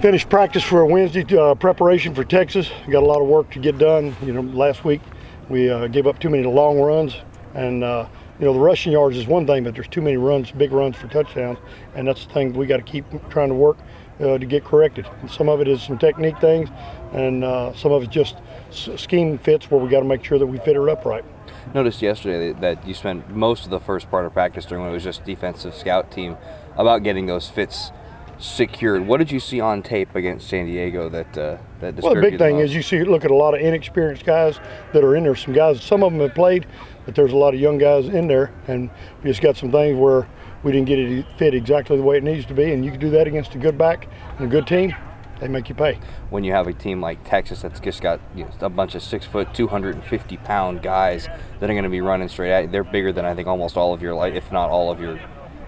Finished practice for a Wednesday preparation for Texas. Got a lot of work to get done. Last week we gave up too many long runs, and the rushing yards is one thing, but there's too many runs, big runs for touchdowns, and that's the thing we got to keep trying to work to get corrected. And some of it is some technique things, and some of it's just scheme fits where we got to make sure that we fit it up right. Noticed yesterday that you spent most of the first part of practice during when it was just defensive scout team about getting those fits secured. What did you see on tape against San Diego that disturbed you? Well, the big thing is look at a lot of inexperienced guys that are in there. Some guys, some of them have played, but there's a lot of young guys in there, and we just got some things where we didn't get it fit exactly the way it needs to be, and you can do that against a good back and a good team. They make you pay. When you have a team like Texas that's just got a bunch of 6 foot, 250-pound guys that are going to be running straight at you, they're bigger than I think almost all of your, if not all of your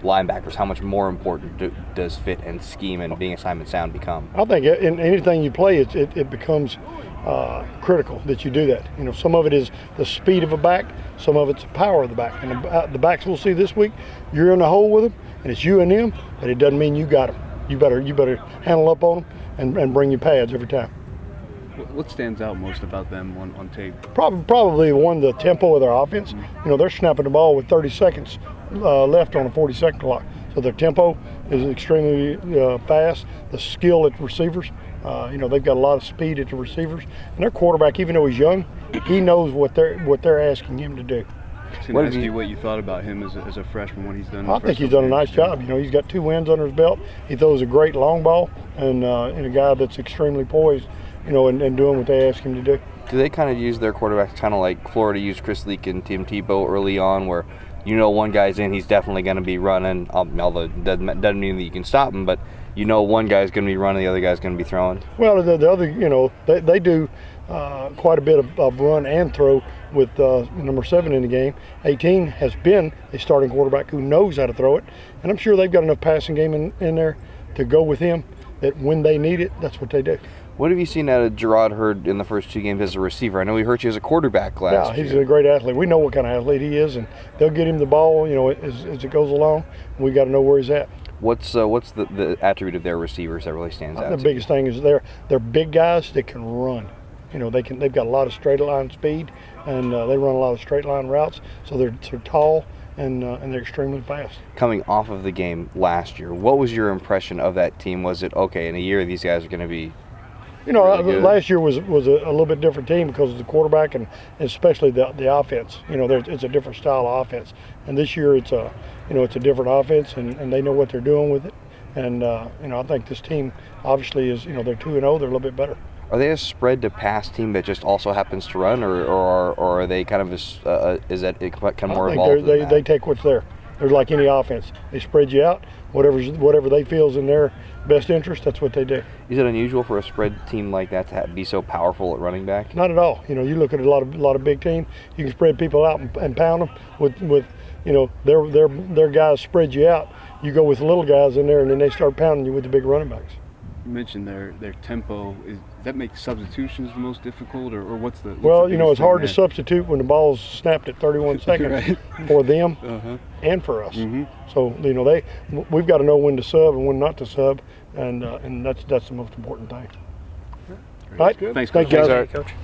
linebackers. How much more important does fit and scheme and being assignment sound become? I think in anything you play, it becomes critical that you do that. Some of it is the speed of a back, some of it's the power of the back. And the backs we'll see this week, you're in the hole with them, and it's you and them, but it doesn't mean you got them. You better handle up on them and bring your pads every time. What stands out most about them on tape? Probably the tempo of their offense. They're snapping the ball with 30 seconds left on a 40-second clock. So their tempo is extremely fast. The skill at the receivers, they've got a lot of speed at the receivers. And their quarterback, even though he's young, he knows what they're asking him to do. What you thought about him as a freshman, what he's done? I think he's done a nice job. He's got 2 wins under his belt. He throws a great long ball, and a guy that's extremely poised, and doing what they ask him to do. Do they kind of use their quarterbacks kind of like Florida used Chris Leak and Tim Tebow early on, where one guy's in, he's definitely going to be running, although it doesn't mean that you can stop him, but one guy's going to be running, the other guy's going to be throwing? Well, the other, they do quite a bit of run and throw with number 7 in the game. 18 has been a starting quarterback who knows how to throw it, and I'm sure they've got enough passing game in there to go with him that when they need it, that's what they do. What have you seen out of Gerard Hurd in the first 2 games as a receiver? I know we heard you as a quarterback last year. Yeah, he's a great athlete. We know what kind of athlete he is, and they'll get him the ball, as it goes along. We got to know where he's at. What's the attribute of their receivers that really stands out? The biggest thing is they're big guys that can run. They've got a lot of straight line speed, and they run a lot of straight line routes. So they're tall and they're extremely fast. Coming off of the game last year, what was your impression of that team? Was it okay in a year these guys are going to be? Really last year was a little bit different team because of the quarterback and especially the offense. It's a different style of offense, and this year it's a different offense, and they know what they're doing with it. And I think this team obviously is they're 2-0, they're a little bit better. Are they a spread to pass team that just also happens to run, or are they kind of is that kind of more evolved? They take what's there. They're like any offense. They spread you out. Whatever they feel is in their best interest, that's what they do. Is it unusual for a spread team like that to be so powerful at running back? Not at all. You look at a lot of big teams. You can spread people out and pound them with their guys spread you out. You go with the little guys in there, and then they start pounding you with the big running backs. You mentioned their tempo. Does that make substitutions the most difficult, or what's the? Well, it's hard to substitute when the ball's snapped at 31 seconds right. for them and for us. So we've got to know when to sub and when not to sub, and that's the most important thing. All right, Thanks, guys. Coach.